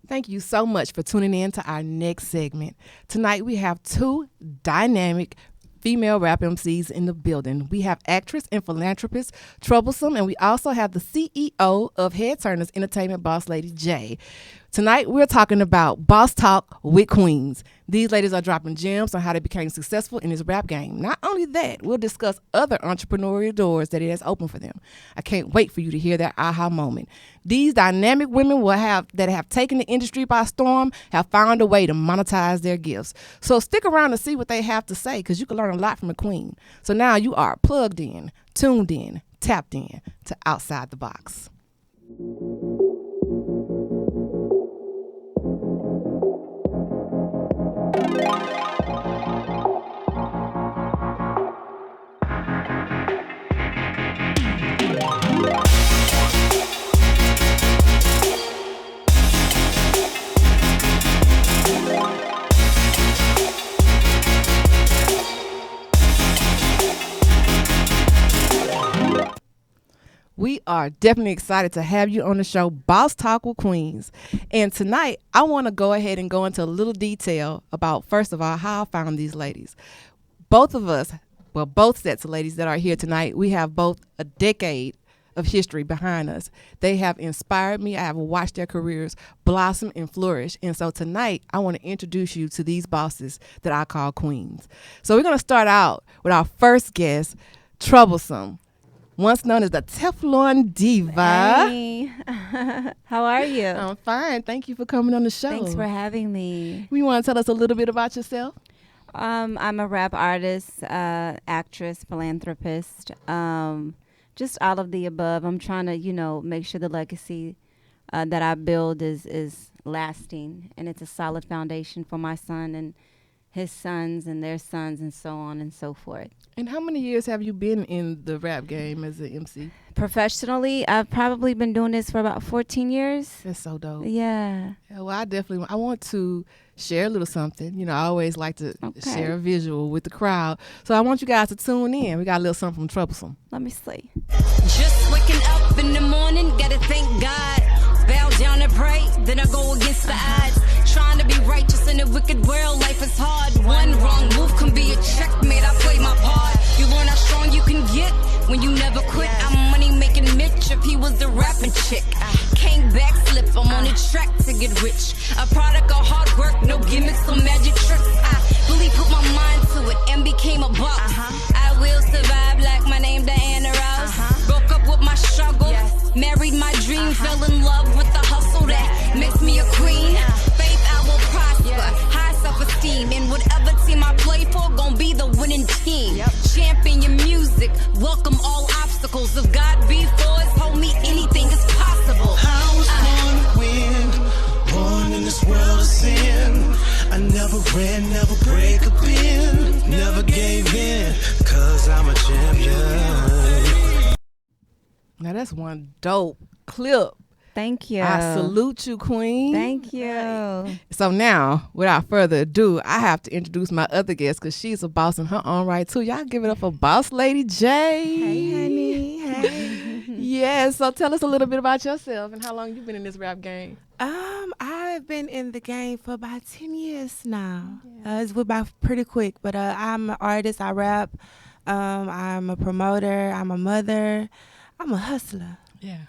Thank you so much for tuning in to our next segment. Tonight we have two dynamic female rap MCs in the building. We have actress and philanthropist Troublesum, and we also have the CEO of HeadTurners Entertainment, BOSSLADY, JAYE. Tonight we're talking about Boss Talk with Queens. These ladies are dropping gems on how they became successful in this rap game. Not only that, we'll discuss other entrepreneurial doors that it has opened for them. I can't wait for you to hear that aha moment. These dynamic women that have taken the industry by storm have found a way to monetize their gifts. So stick around to see what they have to say, because you can learn a lot from a queen. So now you are plugged in, tuned in, tapped in to Outside the Box. We are definitely excited to have you on the show, Boss Talk with Queens. And tonight, I want to go ahead and go into a little detail about, first of all, how I found these ladies. Both of us, well, both sets of ladies that are here tonight, we have both a decade of history behind us. They have inspired me. I have watched their careers blossom and flourish. And so tonight, I want to introduce you to these bosses that I call queens. So we're going to start out with our first guest, Troublesum, once known as the Teflon Diva. Hey. How are you? I'm fine. Thank you for coming on the show. Thanks for having me. You want to tell us a little bit about yourself? I'm a rap artist, actress, philanthropist, just all of the above. I'm trying to, make sure the legacy that I build is lasting, and it's a solid foundation for my son and his sons and their sons and so on and so forth. And how many years have you been in the rap game as an MC? Professionally, I've probably been doing this for about 14 years. That's so dope. Yeah. Well, I want to share a little something. I always like to share a visual with the crowd. So I want you guys to tune in. We got a little something from Troublesum. Let me see. Just waking up in the morning, gotta thank God. Bow down and pray, then I go against the odds. Trying to be righteous in a wicked world, life is hard. One wrong move can be a checkmate, I play my part. You learn how strong you can get when you never quit. I'm money making Mitch if he was the rapping chick. Can't backslip, I'm on the track to get rich. A product of hard work, no gimmicks or magic tricks. I really put my mind to it and became a boss. I will survive like my name Diana Ross. Broke up with my struggle, married my dream, fell in love with the hustle that makes me a queen. Faith, I will prosper, high self-esteem, and whatever team I play for, gon' be the winning team. Champion your music, welcome all obstacles. If God be for us, homie, anything is possible. I was born to win, born in this world of sin. I never ran, never break a pin, never gave in, cause I'm a champion. Now that's one dope clip. Thank you. I salute you, queen. Thank you. So now, without further ado, I have to introduce my other guest, because she's a boss in her own right too. Y'all give it up for BOSSLADY JAYE. Hey, honey. Hey. Yeah, so tell us a little bit about yourself and how long you've been in this rap game. I've been in the game for about 10 years now. It's went by pretty quick, but I'm an artist. I rap. I'm a promoter. I'm a mother. I'm a hustler. Yeah.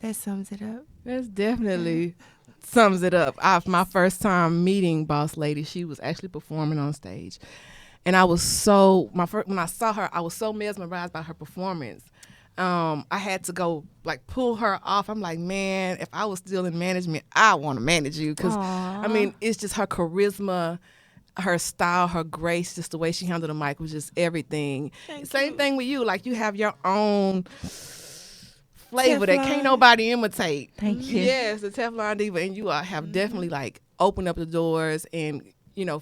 That sums it up. That's definitely sums it up. My first time meeting BOSSLADY, she was actually performing on stage. And I was when I saw her, I was so mesmerized by her performance. I had to go pull her off. I'm like, man, if I was still in management, I want to manage you. Because, it's just her charisma, her style, her grace, just the way she handled the mic was just everything. Same thing with you. You have your own flavor that can't nobody imitate. Thank you. Yes, the Teflon Diva. And you have definitely opened up the doors and,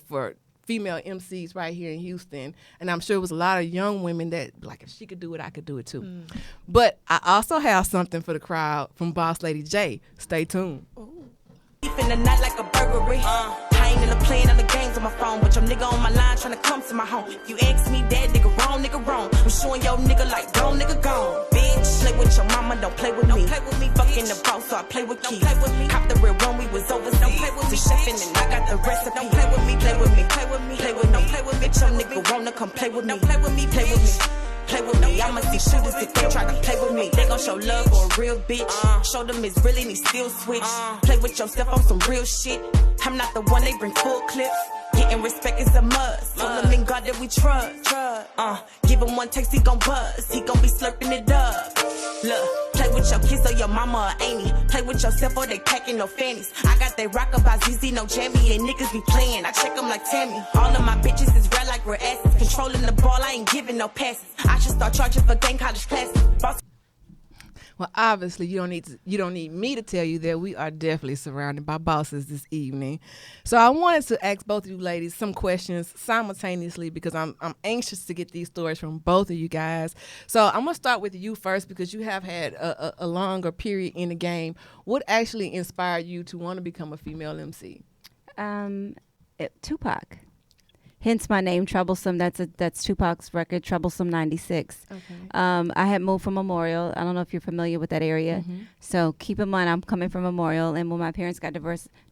for female MCs right here in Houston. And I'm sure it was a lot of young women that, if she could do it, I could do it too. But I also have something for the crowd from BOSSLADY JAYE. Stay tuned. In the night like a burglary. I ain't in the playing of the games on my phone, but your nigga on my line trying to come to my home. You ask me that nigga wrong, I'm showing your nigga like go nigga gone, bitch. Play with your mama, don't play with me. Fucking the boss, so I play with keys. Cop the real one, we was overseas. To chefing and I got the recipe. Don't play with me, play with me, play with me, play with me. Play with me, your nigga wanna come play with me. Play with me, play with me. Play with me, I'ma see shooters if they try to play with me. They gon' show love for a real bitch. Show them it's really me, still switch. Play with yourself on some real shit. I'm not the one they bring full clips. Getting respect is a must. Told them in God that we trust. Give him one taste, he gon' buzz. He gon' be slurping it up. Look, play with your kids or your mama or Amy. Play with yourself or they packing no fannies. I got they rock about ZZ, no jammy. And niggas be playing, I check them like Tammy. All of my bitches is red like we're asses. Controlling the ball, I ain't giving no passes. I should start charging for gang college classes. Well, obviously, you don't need me to tell you that we are definitely surrounded by bosses this evening. So I wanted to ask both of you ladies some questions simultaneously because I'm anxious to get these stories from both of you guys. So I'm gonna start with you first because you have had a longer period in the game. What actually inspired you to want to become a female MC? Tupac. Hence my name, Troublesum. That's Tupac's record, Troublesum 96. Okay. I had moved from Memorial. I don't know if you're familiar with that area. Mm-hmm. So keep in mind, I'm coming from Memorial. And when my parents got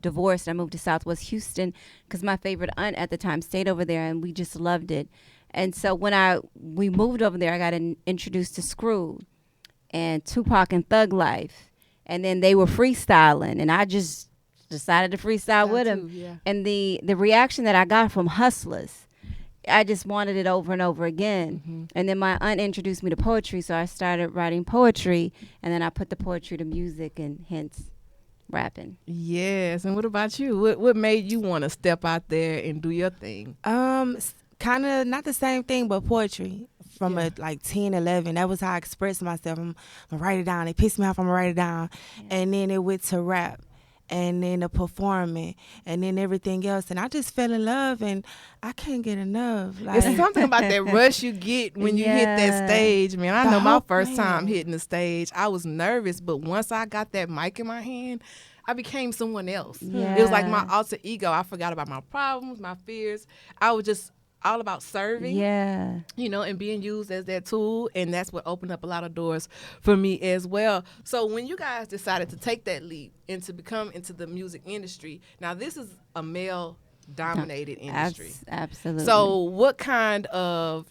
divorced, I moved to Southwest Houston because my favorite aunt at the time stayed over there, and we just loved it. And so when we moved over there, I got introduced to Screw and Tupac and Thug Life. And then they were freestyling, and I just decided to freestyle with him. Yeah. And the reaction that I got from hustlers, I just wanted it over and over again. Mm-hmm. And then my aunt introduced me to poetry, so I started writing poetry, and then I put the poetry to music, and hence rapping. Yes. And what about you? What made you want to step out there and do your thing? Kind of not the same thing, but poetry. From like 10, 11, that was how I expressed myself. I'm gonna write it down. It pissed me off, I'm gonna write it down. Yeah. And then it went to rap. And then the performing, and then everything else. And I just fell in love, and I can't get enough. Like, it's something about that rush you get when you hit that stage, man. I know my first time hitting the stage, I was nervous, but once I got that mic in my hand, I became someone else. Yeah. It was like my alter ego. I forgot about my problems, my fears. I was just all about serving, and being used as that tool, and that's what opened up a lot of doors for me as well. So when you guys decided to take that leap and to become into the music industry, now this is a male-dominated industry. Absolutely. So what kind of,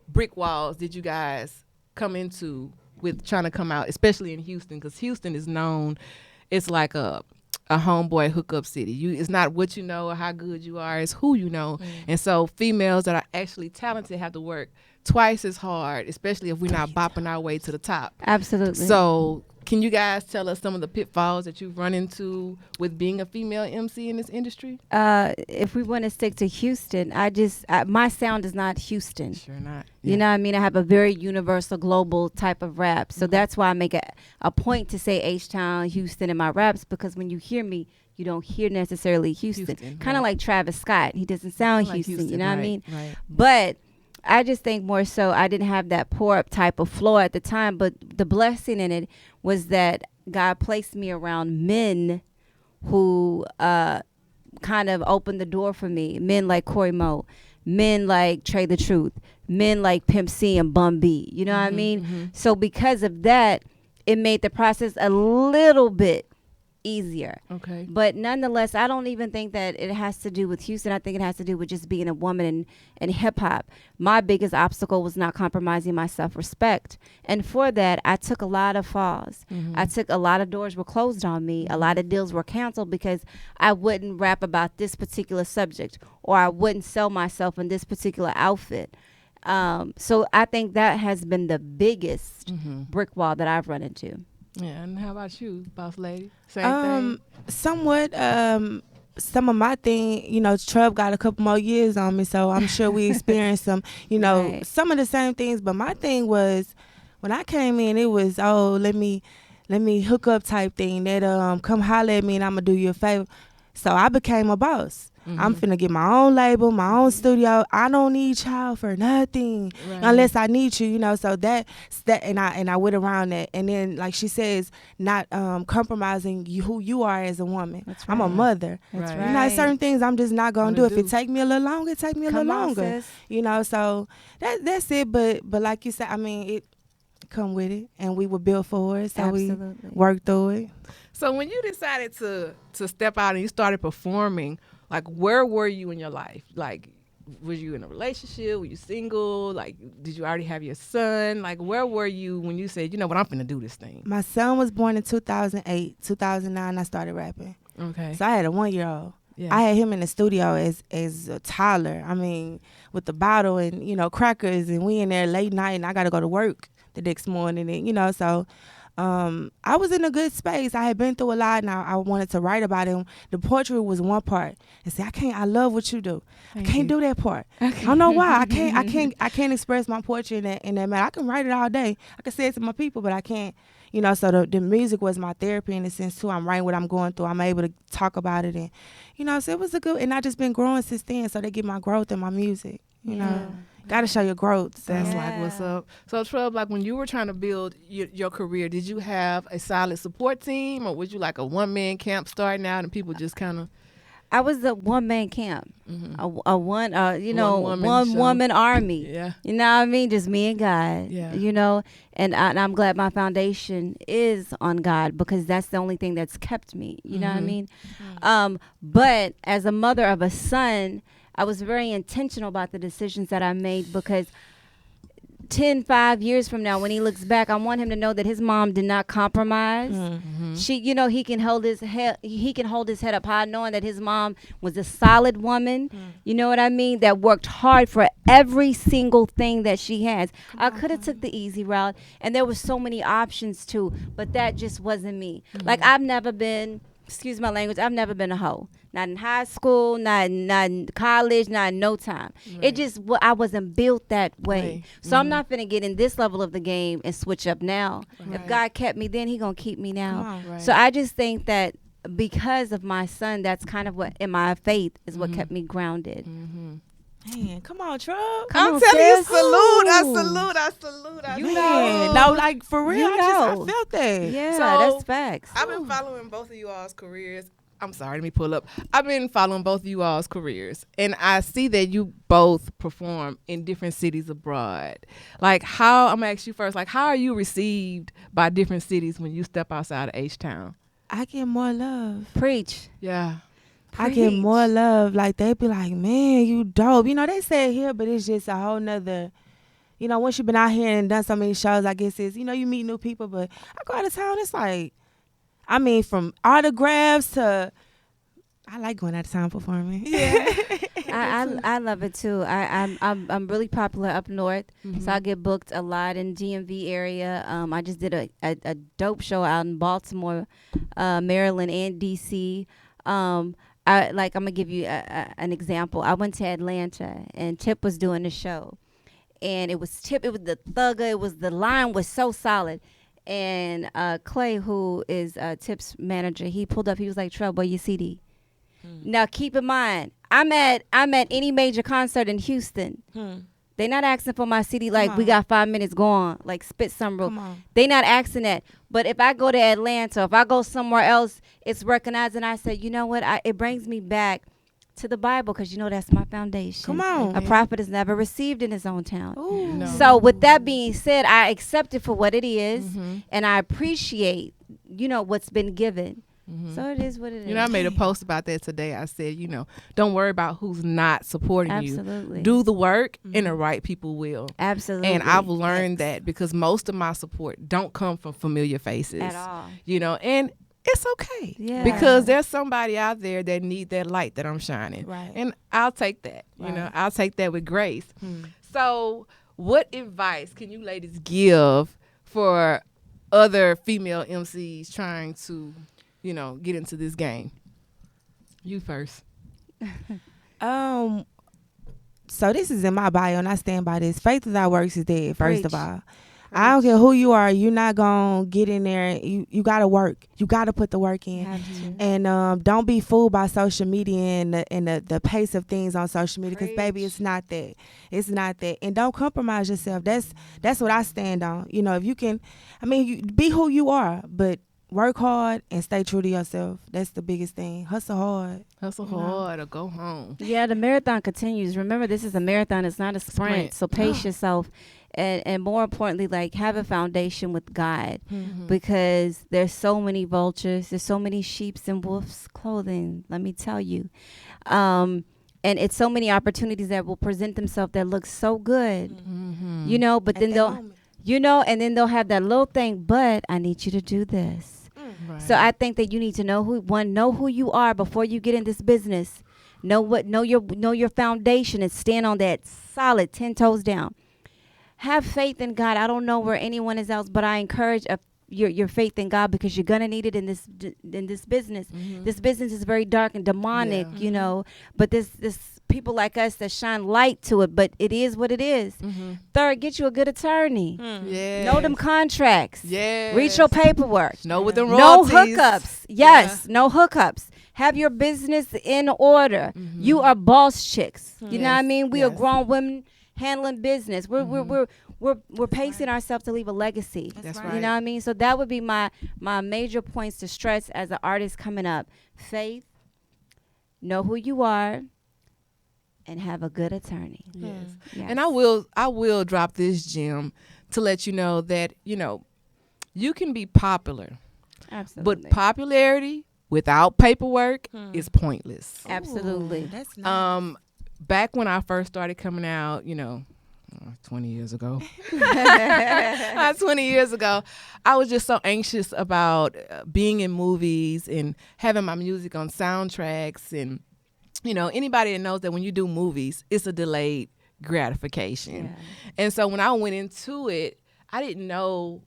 brick walls did you guys come into with trying to come out, especially in Houston, because Houston is known, it's like a homeboy hookup city. It's not what you know or how good you are, it's who you know. And so females that are actually talented have to work twice as hard, especially if we're not bopping our way to the top. Absolutely. So can you guys tell us some of the pitfalls that you've run into with being a female MC in this industry? If we want to stick to Houston, my sound is not Houston. Sure not. You know what I mean? I have a very universal, global type of rap. So that's why I make a point to say H-Town, Houston in my raps, because when you hear me, you don't hear necessarily Houston. Kind of like Travis Scott. He doesn't sound like Houston, you know what I mean? Right. But I just think more so I didn't have that pour-up type of flow at the time. But the blessing in it was that God placed me around men who kind of opened the door for me. Men like Corey Mo, men like Trey the Truth, men like Pimp C and Bun B. You know what I mean? Mm-hmm. So because of that, it made the process a little bit easier. Okay. But nonetheless, I don't even think that it has to do with Houston. I think it has to do with just being a woman in hip hop. My biggest obstacle was not compromising my self-respect. And for that, I took a lot of falls. Mm-hmm. I took a lot of doors were closed on me. A lot of deals were canceled because I wouldn't rap about this particular subject, or I wouldn't sell myself in this particular outfit. So I think that has been the biggest brick wall that I've run into. Yeah, and how about you, boss lady? Same thing? Somewhat. Some of my thing, Trub got a couple more years on me, so I'm sure we experienced some, Right. some of the same things. But my thing was, when I came in, it was, let me hook up type thing. That come holler at me and I'm gonna do you a favor. So I became a boss. Mm-hmm. I'm finna get my own label, my own studio. I don't need y'all for nothing unless I need you, So that and I went around that. And then, like she says, not compromising who you are as a woman. That's I'm a mother. That's right. Certain things I'm just not gonna do. If it take me a little longer, it take me a little longer. Sis. So that's it. But like you said, I mean, come with it, and we were built for it, so Absolutely. we worked through it. So when you decided to step out and you started performing, like where were you in your life? Like, was you in a relationship? Were you single? Like, did you already have your son? Like, where were you when you said, you know what, I'm finna do this thing? My son was born in 2008. 2009, I started rapping. Okay. So I had a 1-year-old. Yeah. I had him in the studio as a toddler. I mean, with the bottle and, you know, crackers, and we in there late night, and I got to go to work the next morning. And, you know, so I was in a good space. I had been through a lot, and I wanted to write about it. The poetry was one part. And say, I love what you do. I can't do that part. I don't know why. I can't express my poetry in that manner. I can write it all day. I can say it to my people, but I can't. You know, so the music was my therapy in a sense too. I'm writing what I'm going through. I'm able to talk about it, and you know, so it was a good. And I just been growing since then. So they get my growth in my music. You know, got to show your growth. So. That's like what's up. So Trub, like when you were trying to build your career, did you have a solid support team, or was you like a one-man camp starting out and people just kind of? I was the one-man camp, a one One-woman show. woman army. Yeah. You know what I mean? Just me and God. Yeah. You know, and I'm glad my foundation is on God, because that's the only thing that's kept me. You know what I mean? But as a mother of a son, I was very intentional about the decisions that I made, because 5 years from now, when he looks back, I want him to know that his mom did not compromise. She, you know, he can hold his head up high, knowing that his mom was a solid woman. You know what I mean? That worked hard for every single thing that she has. I could have took the easy route, and there were so many options too, but that just wasn't me. Like, I've never been, excuse my language, I've never been a hoe. Not in high school, not in college, not in no time. Right. It just, I wasn't built that way. So I'm not finna get in this level of the game and switch up now. Right. If God kept me then, he gonna keep me now. Come on. Right. So I just think that because of my son, that's kind of what, in my faith, is what kept me grounded. Man, come on, Trub. Come I'm on, telling you, sis. I salute. You Man, know. no, like for real, You I know. felt that. Yeah, So, that's facts. I've been following both of you all's careers. I'm sorry, let me pull up. I've been following both of you all's careers, and I see that you both perform in different cities abroad. Like, I'm gonna ask you first, like, how are you received by different cities when you step outside of H-Town? I get more love. Preach. Yeah. I get Preach. more love. Like, they be like, man, you dope. You know, they say it here, but it's just a whole nother, you know, once you've been out here and done so many shows, I guess it's, you know, you meet new people. But I go out of town, it's like, I mean, from autographs to, I like going out of town performing. Yeah. I love it too. I'm really popular up north, so I get booked a lot in DMV area. I just did a dope show out in Baltimore, Maryland, and DC. I'm gonna give you an example. I went to Atlanta, and Tip was doing the show, and it was Tip. It was the thugger. The line was so solid. And Clay, who is Tip's manager, he pulled up. He was like, "Trouble, your CD." Now keep in mind, I'm at any major concert in Houston. They not asking for my CD like, we got 5 minutes, go on, like spit some real. Come on. They not asking that. But if I go to Atlanta, if I go somewhere else, it's recognized. And I said, you know what? It brings me back to the Bible, because you know that's my foundation. Come on. A prophet is never received in his own town. Ooh. No. So with that being said, I accept it for what it is, and I appreciate, you know, what's been given. So it is what it is. You know, I made a post about that today. I said, you know, don't worry about who's not supporting Absolutely. you. Do the work, and the right people will. Absolutely. And I've learned that, because most of my support don't come from familiar faces. At all. You know, and it's okay. Yeah. Because there's somebody out there that need that light that I'm shining. Right. And I'll take that. You know, Right. I'll take that with grace. So what advice can you ladies give for other female MCs trying to, you know, get into this game? You first. So this is in my bio, and I stand by this. Faith without works is dead, first of Preach. all. I don't care who you are. You're not going to get in there. You got to work. You got to put the work in. Have to. And don't be fooled by social media and the pace of things on social media, because, baby, it's not that. It's not that. And don't compromise yourself. That's what I stand on. You know, if you can, I mean, you be who you are, but work hard and stay true to yourself. That's the biggest thing. Hustle hard. Hustle hard or go home. Yeah, the marathon continues. Remember, this is a marathon. It's not a sprint. So pace yourself. And more importantly, like, have a foundation with God, because there's so many vultures. There's so many sheeps in wolves' clothing, let me tell you. And it's so many opportunities that will present themselves that look so good, you know, but then they'll, you know, and then they'll have that little thing, but I need you to do this. Right. So I think that you need to know who you are before you get in this business. Know your foundation and stand on that solid 10 toes down. Have faith in God. I don't know where anyone is else, but I encourage your faith in God, because you're gonna need it in this business. This business is very dark and demonic, you know. But this people like us that shine light to it. But it is what it is. Third, get you a good attorney. Know them contracts. Read your paperwork. Know with them No royalties. hookups. Yes, no hookups. Have your business in order. You are boss chicks. You know what I mean? We are grown women handling business. We're pacing ourselves to leave a legacy. That's You right. know what I mean? So that would be my major points to stress as an artist coming up. Faith, know who you are, and have a good attorney. Yes. Yes. And I will drop this gem to let you know that, you know, you can be popular, Absolutely. but popularity without paperwork is pointless. Absolutely. That's nice. Back when I first started coming out, you know, 20 years ago, 20 years ago, I was just so anxious about being in movies and having my music on soundtracks. And, you know, anybody that knows that when you do movies, it's a delayed gratification. And so when I went into it, I didn't know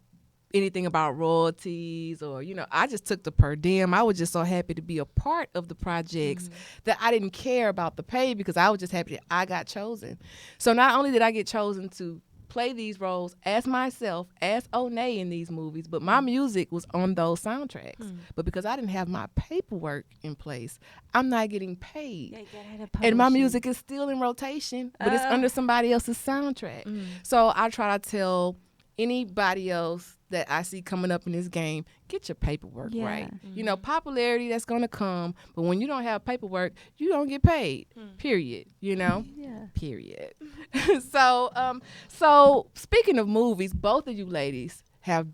anything about royalties, or, you know, I just took the per diem. I was just so happy to be a part of the projects that I didn't care about the pay, because I was just happy that I got chosen. So not only did I get chosen to play these roles as myself, as Onae in these movies, but my music was on those soundtracks. But because I didn't have my paperwork in place, I'm not getting paid. And my music is still in rotation, but it's under somebody else's soundtrack. So I try to tell anybody else that I see coming up in this game, get your paperwork right. You know, popularity, that's going to come, but when you don't have paperwork, you don't get paid. Period. You know? Period. So speaking of movies, both of you ladies have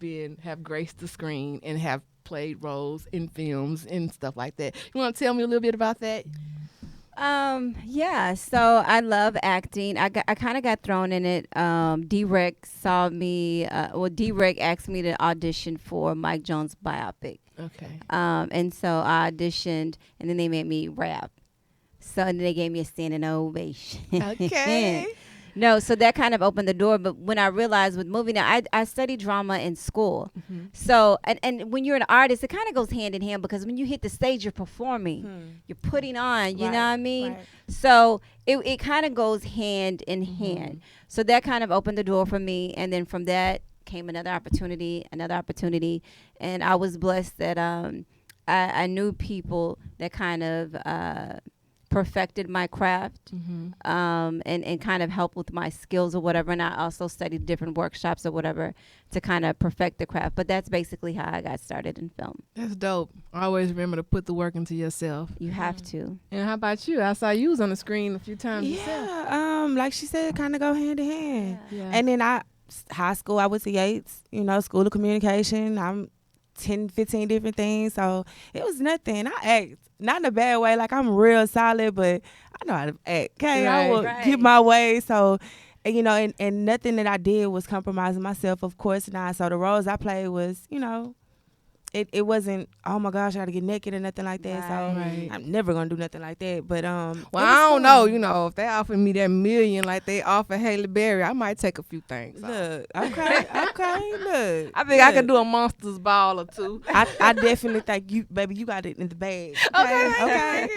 graced the screen and have played roles in films and stuff like that. You want to tell me a little bit about that? Yeah, so I love acting. I kind of got thrown in it. D-Rec saw me, D-Rec asked me to audition for Mike Jones' biopic. Okay. And so I auditioned, and then they made me rap. So and they gave me a standing ovation. Okay. No, so that kind of opened the door. But when I realized with movie, now I studied drama in school. So, and when you're an artist, it kind of goes hand in hand, because when you hit the stage, you're performing, you're putting on, you know what I mean? Right. So it kind of goes hand in hand. So that kind of opened the door for me. And then from that came another opportunity. And I was blessed that I knew people that kind of perfected my craft, and kind of helped with my skills or whatever. And I also studied different workshops or whatever to kind of perfect the craft. But that's basically how I got started in film. That's dope. Always remember to put the work into yourself. You have to. And how about you? I saw you was on the screen a few times yourself. Yeah, like she said, kind of go hand in hand. Yeah. And then high school, I went to Yates, you know, School of Communication. I'm 10, 15 different things. So it was nothing. I act, not in a bad way. Like, I'm real solid, but I know how to act. Okay, I will get my way. So, you know, and nothing that I did was compromising myself, of course not. So the roles I played was, you know, it wasn't, oh my gosh, I gotta get naked or nothing like that. So I'm never gonna do nothing like that. But well, I don't know, you know, if they offered me that million like they offered Haley Berry, I might take a few things. Look, okay, look. I think I could do a Monsters ball or two. I definitely think you, baby, you got it in the bag. Okay.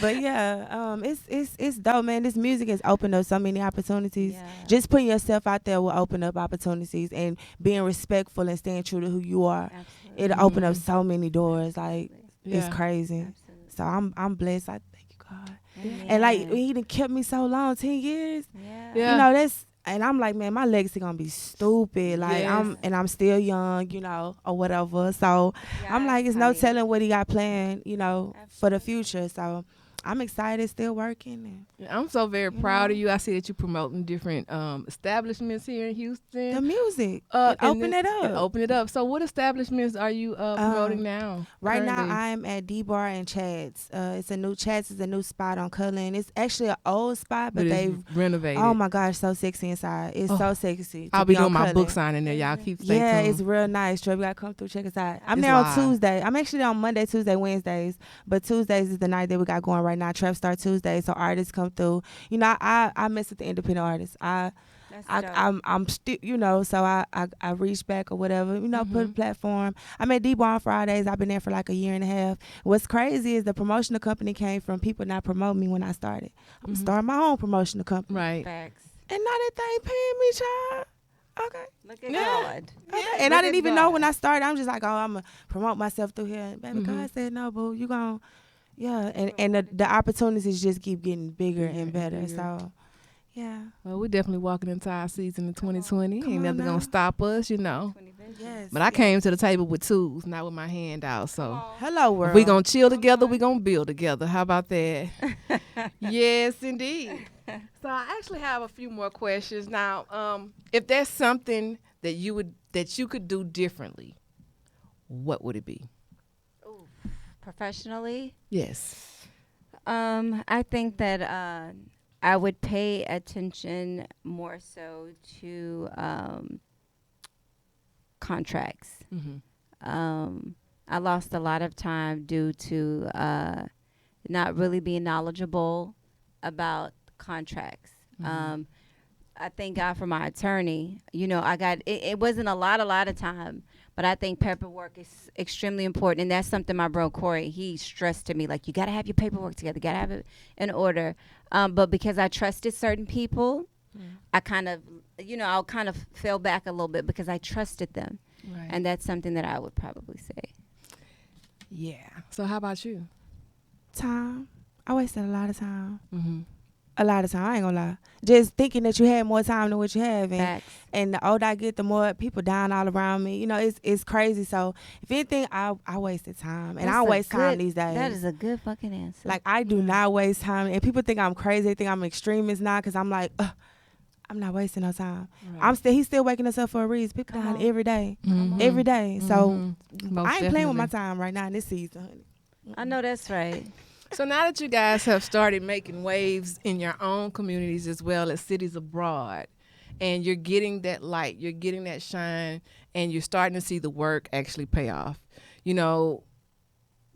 But yeah, it's dope, man. This music has opened up so many opportunities. Yeah. Just putting yourself out there will open up opportunities, and being respectful and staying true to who you are. Absolutely. It'll open up so many doors. Like, Yeah. it's crazy. Absolutely. So I'm blessed. I thank you, God. Amen. And like, he done kept me so long, 10 years. Yeah. Yeah. You know, that's, And I'm like, man, my legacy gonna be stupid. Like Yes. I'm still young, or whatever. So I'm like, it's no telling what he got planned, for the future. So I'm excited, still working. I'm so very proud of you. I see that you're promoting different establishments here in Houston. The music, And open then- it up. and open it up. So what establishments are you promoting now? Right now, currently? I'm at D-Bar and Chad's. Chad's is a new spot on Cullen. It's actually an old spot, but it's they've renovated. oh my gosh, so sexy inside. It's so sexy. I'll to be on doing my Cullen. book signing there. Y'all keep stay Yeah, tuned. it's real nice. Trey, you gotta come through, check us out. I'm It's there on live. Tuesday. I'm actually there on Monday, Tuesday, Wednesdays, but Tuesdays is the night that we got going right now. Trap Star Tuesday, so artists come through. I mess with the independent artists. I'm still, so I reach back or whatever, put a platform. I'm at D-Bar on Fridays. I've been there for like a year and a half. What's crazy is the promotional company came from people not promoting me when I started. I'm starting my own promotional company. Right. Facts. And now that they ain't paying me, child. Okay. Look at Yeah. God. Okay. And I didn't even know when I started. I'm just like, I'm going to promote myself through here. And baby, God said, no, boo, you going to, yeah. And the opportunities just keep getting bigger and better. So, yeah. Well, we're definitely walking into our season in 2020. Come Ain't on nothing now. going to stop us, Yes. But I came to the table with tools, not with my hand out. So Hello, world. if we going to chill together, we going to build together. How about that? Yes, indeed. So I actually have a few more questions. Now, if there's something that you could do differently, what would it be? Professionally, Yes. I think that I would pay attention more so to contracts. I lost a lot of time due to not really being knowledgeable about contracts. I thank God for my attorney. I got it wasn't a lot of time, but I think paperwork is extremely important, and that's something my bro Corey, he stressed to me, like, you got to have your paperwork together, got to have it in order. But because I trusted certain people, I kind of, I'll kind of fell back a little bit because I trusted them. Right. And that's something that I would probably say. Yeah. So how about you? Time. I wasted a lot of time. Mm-hmm. A lot of time. I ain't gonna lie. Just thinking that you had more time than what you have. Facts. And the older I get, the more people dying all around me. It's crazy. So if anything, I wasted time. And I don't waste time these days. That is a good fucking answer. Like, I do not waste time. And people think I'm crazy. They think I'm an extremist now because I'm like, I'm not wasting no time. Right. He's still waking us up for a reason. People dying every day. Mhm. Every day. So Most I ain't playing with my definitely. time right now in this season, honey. I know that's right. So now that you guys have started making waves in your own communities as well as cities abroad, and you're getting that light, you're getting that shine, and you're starting to see the work actually pay off,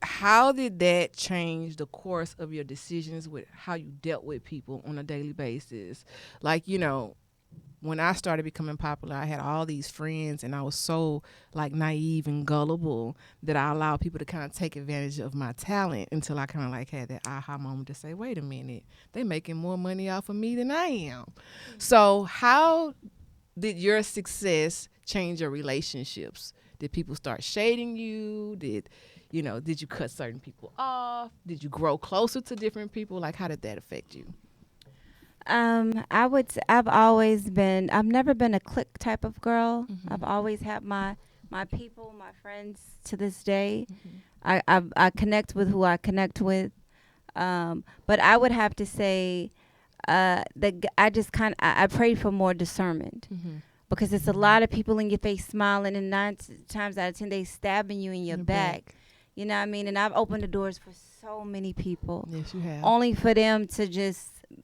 how did that change the course of your decisions with how you dealt with people on a daily basis? Like, when I started becoming popular, I had all these friends, and I was so like naive and gullible that I allowed people to kind of take advantage of my talent until I kind of like had that aha moment to say, wait a minute, they're making more money off of me than I am. So how did your success change your relationships? Did people start shading you? Did you cut certain people off? Did you grow closer to different people? Like, how did that affect you? I've never been a clique type of girl. I've always had my people, my friends to this day. I connect with who I connect with. But I would have to say that I prayed for more discernment. Because it's a lot of people in your face smiling, and 9 times out of 10 they stabbing you in your back. You know what I mean? And I've opened the doors for so many people. Yes, you have. Only for them to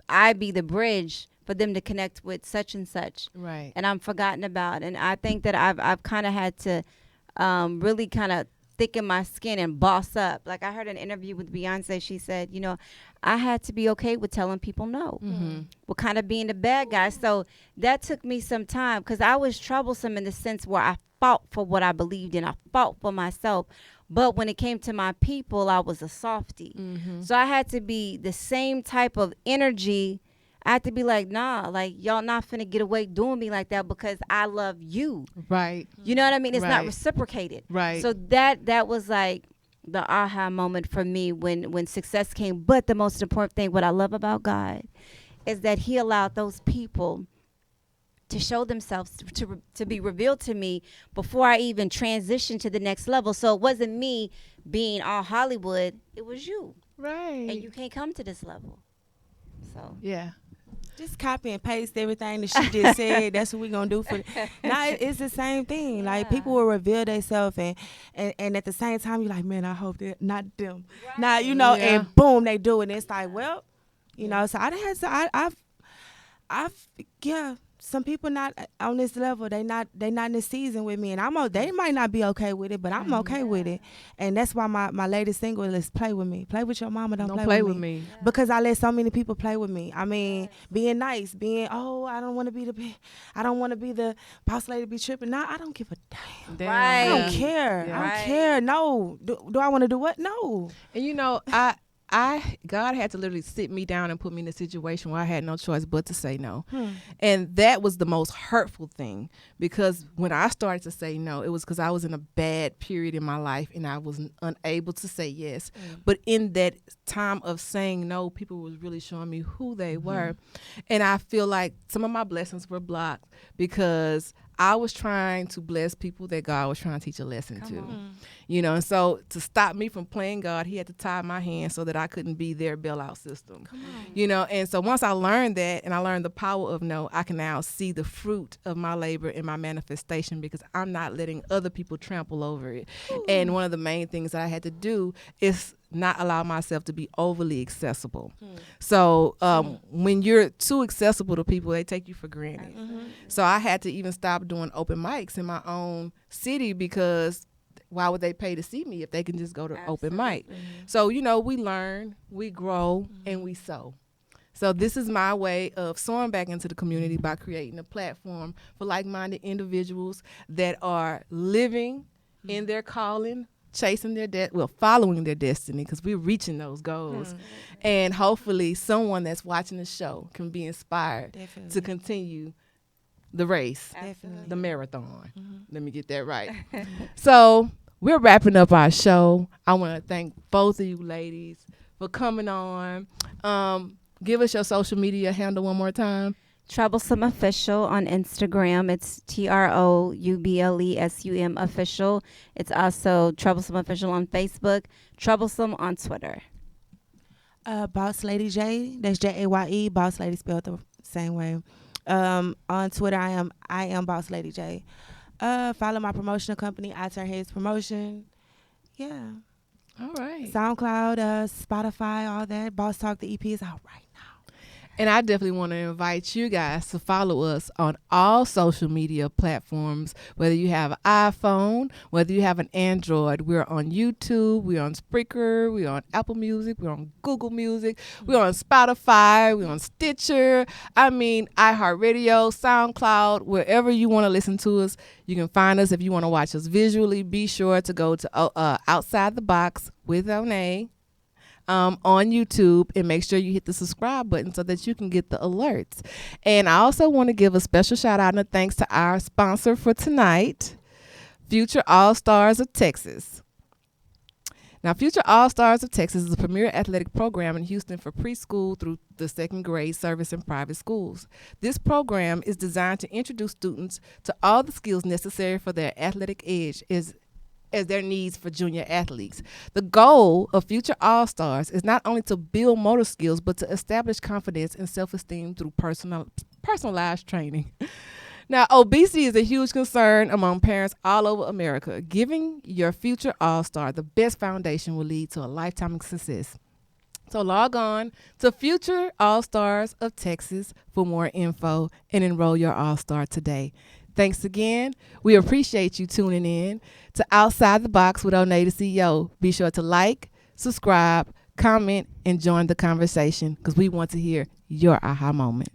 I be the bridge for them to connect with such and such. Right. And I'm forgotten about. And I think that I've kind of had to really kind of thicken my skin and boss up. Like, I heard an interview with Beyonce. She said, I had to be okay with telling people no. With kind of being the bad guy. So that took me some time because I was troublesome in the sense where I fought for what I believed in. I fought for myself. But when it came to my people, I was a softie. So I had to be the same type of energy. I had to be like, nah, like, y'all not finna get away doing me like that because I love you. Right. You know what I mean? It's not Right. reciprocated. Right. So that was like the aha moment for me when success came. But the most important thing, what I love about God, is that he allowed those people to show themselves to be revealed to me before I even transitioned to the next level. So it wasn't me being all Hollywood. It was you. Right. And you can't come to this level. So yeah. Just copy and paste everything that she just said. That's what we're going to do for now. It's the same thing. Like, people will reveal themselves, and at the same time, you're like, man, I hope they're not them. Right. Now, you know, and boom, they do it. And it's like, well, you know, so I done had to, I've some people not on this level. They not in this season with me, and they might not be okay with it, but I'm okay with it. And that's why my latest single is "Play with Me." Play with your mama, don't play with me. Because I let so many people play with me. I mean, being nice, I don't want to be the boss lady, be tripping. Nah, I don't give a damn. Right. I don't care. Yeah. I don't care. No. Do I want to do what? No. And you know, God had to literally sit me down and put me in a situation where I had no choice but to say no. And that was the most hurtful thing, because when I started to say no, it was because I was in a bad period in my life and I was unable to say yes. But in that time of saying no, people was really showing me who they were. And I feel like some of my blessings were blocked because I was trying to bless people that God was trying to teach a lesson to. You know, and so to stop me from playing God, he had to tie my hands so that I couldn't be their bailout system. You know, and so once I learned that, and I learned the power of no, I can now see the fruit of my labor in my manifestation, because I'm not letting other people trample over it. And one of the main things that I had to do is not allow myself to be overly accessible. So when you're too accessible to people, they take you for granted. So I had to even stop doing open mics in my own city, because why would they pay to see me if they can just go to open mic? So, you know, we learn, we grow, and we sow. So this is my way of sowing back into the community by creating a platform for like-minded individuals that are living in their calling, chasing their following their destiny, because we're reaching those goals. And hopefully someone that's watching the show can be inspired to continue the race, the marathon. Let me get that right. So we're wrapping up our show. I want to thank both of you ladies for coming on. Give us your social media handle one more time. Troublesum Official on Instagram. It's TROUBLESUM Official. It's also Troublesum Official on Facebook. Troublesum on Twitter. BOSSLADY JAYE. That's JAYE. Boss Lady spelled the same way. On Twitter, I am BOSSLADY JAYE. Follow my promotional company, HeadTurners Promotion. Yeah. All right. SoundCloud, Spotify, all that. Boss Talk, the EP is out right now. And I definitely want to invite you guys to follow us on all social media platforms, whether you have an iPhone, whether you have an Android. We're on YouTube, we're on Spreaker, we're on Apple Music, we're on Google Music, we're on Spotify, we're on Stitcher, iHeartRadio, SoundCloud, wherever you want to listen to us, you can find us. If you want to watch us visually, be sure to go to Outside the Box with Onay on YouTube, and make sure you hit the subscribe button so that you can get the alerts. And I also want to give a special shout out and a thanks to our sponsor for tonight, Future All-Stars of Texas. Now, Future All-Stars of Texas is a premier athletic program in Houston for preschool through the second grade service in private schools. This program is designed to introduce students to all the skills necessary for their athletic edge as their needs for junior athletes. The goal of Future All-Stars is not only to build motor skills, but to establish confidence and self-esteem through personalized training. Now, obesity is a huge concern among parents all over America. Giving your future All-Star the best foundation will lead to a lifetime of success. So log on to Future All-Stars of Texas for more info and enroll your All-Star today. Thanks again. We appreciate you tuning in to Outside the Box with Onay, the CEO. Be sure to like, subscribe, comment, and join the conversation, because we want to hear your aha moment.